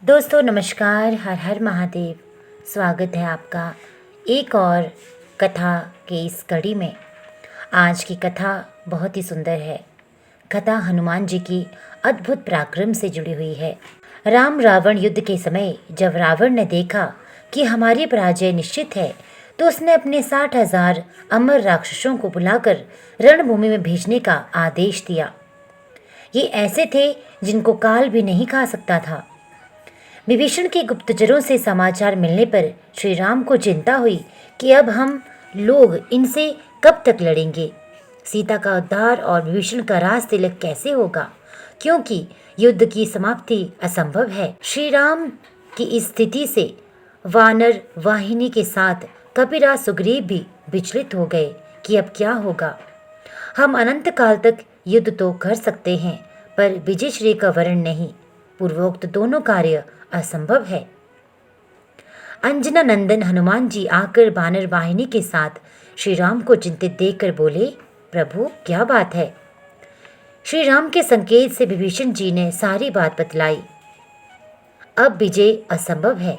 दोस्तों नमस्कार, हर हर महादेव। स्वागत है आपका एक और कथा के इस कड़ी में। आज की कथा बहुत ही सुंदर है। कथा हनुमान जी की अद्भुत पराक्रम से जुड़ी हुई है। राम रावण युद्ध के समय जब रावण ने देखा कि हमारी पराजय निश्चित है, तो उसने अपने 60,000 अमर राक्षसों को बुलाकर रणभूमि में भेजने का आदेश दिया। ये ऐसे थे जिनको काल भी नहीं खा सकता था। विभीषण के गुप्तचरों से समाचार मिलने पर श्री राम को चिंता हुई कि अब हम लोग इनसे कब तक लड़ेंगे। सीता का उद्धार और विभीषण का राज तिलक कैसे होगा, क्योंकि युद्ध की समाप्ति असंभव है। श्री राम की इस स्थिति से वानर वाहिनी के साथ कपिराज सुग्रीव भी विचलित हो गए कि अब क्या होगा। हम अनंत काल तक युद्ध तो कर सकते हैं, पर विजय श्री का वर्ण नहीं। पूर्वोक्त दोनों कार्य असंभव है। अंजना नंदन हनुमान जी आकर वानर वाहिनी के साथ श्री राम को चिंतित देखकर बोले, प्रभु क्या बात है। श्री राम के संकेत से विभीषण जी ने सारी बात बतलाई। अब विजय असंभव है।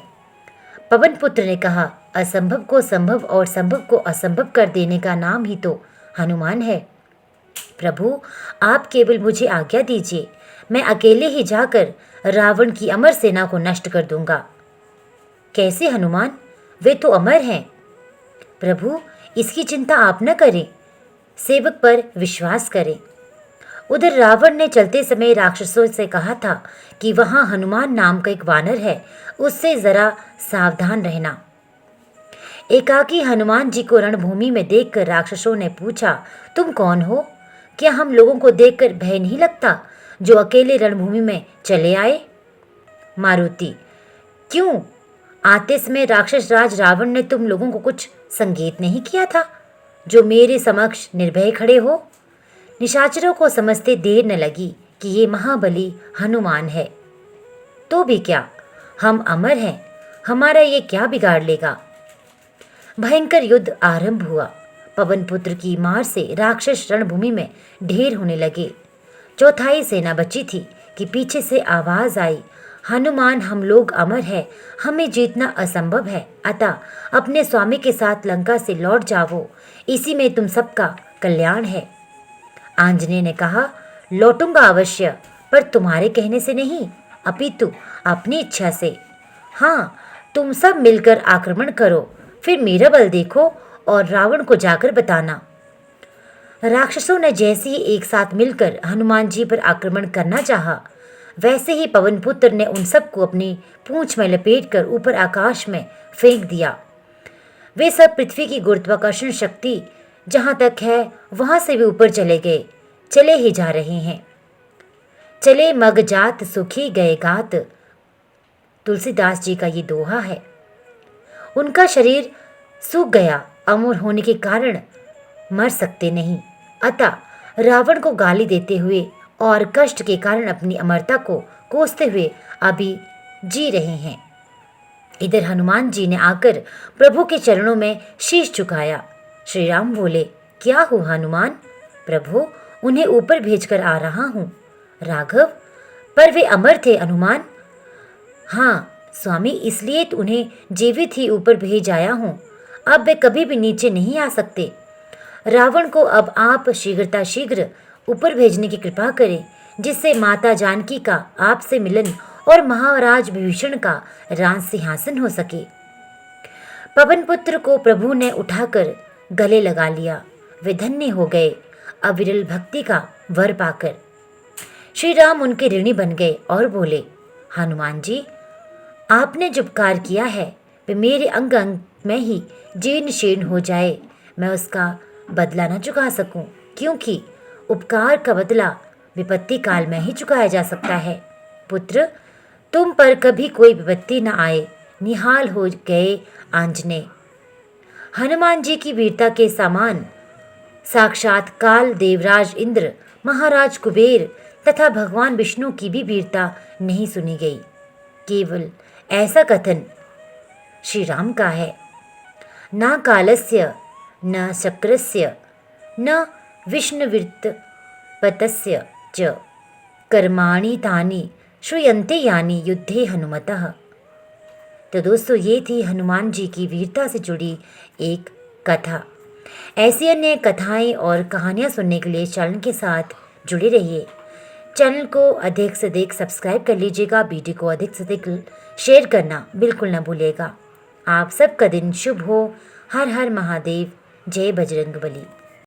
पवन पुत्र ने कहा, असंभव को संभव और संभव को असंभव कर देने का नाम ही तो हनुमान है। प्रभु आप केवल मुझे आज्ञा दीजिए, मैं अकेले ही जाकर रावण की अमर सेना को नष्ट कर दूंगा। कैसे हनुमान, वे तो अमर हैं। प्रभु इसकी चिंता आप न करें, सेवक पर विश्वास करें। उधर रावण ने चलते समय राक्षसों से कहा था कि वहां हनुमान नाम का एक वानर है, उससे जरा सावधान रहना। एकाकी हनुमान जी को रणभूमि में देखकर राक्षसों ने पूछा, तुम कौन हो? क्या हम लोगों को देखकर भय नहीं लगता जो अकेले रणभूमि में चले आए? मारुति, क्यों आते समय राक्षस राज रावण ने तुम लोगों को कुछ संकेत नहीं किया था जो मेरे समक्ष निर्भय खड़े हो? निशाचरों को समझते देर न लगी कि ये महाबली हनुमान है। तो भी क्या, हम अमर हैं, हमारा ये क्या बिगाड़ लेगा। भयंकर युद्ध आरंभ हुआ। पवन पुत्र की मार से राक्षस रणभूमि में ढेर होने लगे। चौथाई सेना बची थी कि पीछे से आवाज आई, हनुमान हम लोग अमर है, हमें जीतना असंभव है, अतः अपने स्वामी के साथ लंका से लौट जाओ, इसी में तुम सबका कल्याण है। आंजनेय ने कहा, लौटूंगा अवश्य, पर तुम्हारे कहने से नहीं, अपितु अपनी इच्छा से। हाँ, तुम सब मिलकर आक्रमण करो, फिर मेरा बल देखो और रावण को जाकर बताना। राक्षसों ने जैसे ही एक साथ मिलकर हनुमान जी पर आक्रमण करना चाहा, वैसे ही पवन पुत्र ने उन सबको अपनी पूंछ में लपेटकर ऊपर आकाश में फेंक दिया। वे सब पृथ्वी की गुरुत्वाकर्षण शक्ति जहां तक है वहां से भी ऊपर चले गए, चले ही जा रहे हैं। चले मग जात सुखी गए गात, तुलसीदास जी का ये दोहा है। उनका शरीर सूख गया, अमर होने के कारण मर सकते नहीं, अतः रावण को गाली देते हुए और कष्ट के कारण अपनी अमरता को कोसते हुए अभी जी रहे हैं। इधर हनुमान जी ने आकर प्रभु के चरणों में शीश झुकाया। श्री राम बोले, क्या हुआ हनुमान? प्रभु उन्हें ऊपर भेजकर आ रहा हूँ। राघव, पर वे अमर थे हनुमान। हाँ स्वामी, इसलिए तो उन्हें जीवित ही ऊपर भेज आया हूँ, अब वे कभी भी नीचे नहीं आ सकते। रावण को अब आप शीघ्र ऊपर भेजने की कृपा करें, जिससे माता जानकी का आपसे मिलन और महाराज विभीषण का राज सिंहासन हो सके। पवन पुत्र को प्रभु ने उठाकर गले लगा लिया। वे धन्य हो गए अविरल भक्ति का वर पाकर। श्री राम उनके ऋणी बन गए और बोले, हनुमान जी आपने जो उपकार किया है वे मेरे अंग अंग में ही जीर्ण शीर्ण हो जाए, मैं उसका बदला न चुका सकूं, क्योंकि उपकार का बदला विपत्ति काल में ही चुकाया जा सकता है। पुत्र तुम पर कभी कोई विपत्ति न आए, निहाल हो गए आंजनेय। हनुमान जी की वीरता के समान साक्षात काल देवराज इंद्र, महाराज कुबेर तथा भगवान विष्णु की भी वीरता नहीं सुनी गई। केवल ऐसा कथन श्री राम का है, न कालस्य न शक्रस्य न विष्णुवित्तपतस्य च कर्माणि तानि श्रूयन्ते यानि युद्धे हनुमतः। तो दोस्तों ये थी हनुमान जी की वीरता से जुड़ी एक कथा। ऐसी अन्य कथाएं और कहानियां सुनने के लिए चैनल के साथ जुड़े रहिए। चैनल को अधिक से अधिक सब्सक्राइब कर लीजिएगा। वीडियो को अधिक से अधिक शेयर करना बिल्कुल ना भूलिएगा। आप सबका दिन शुभ हो। हर हर महादेव। जय बजरंगबली।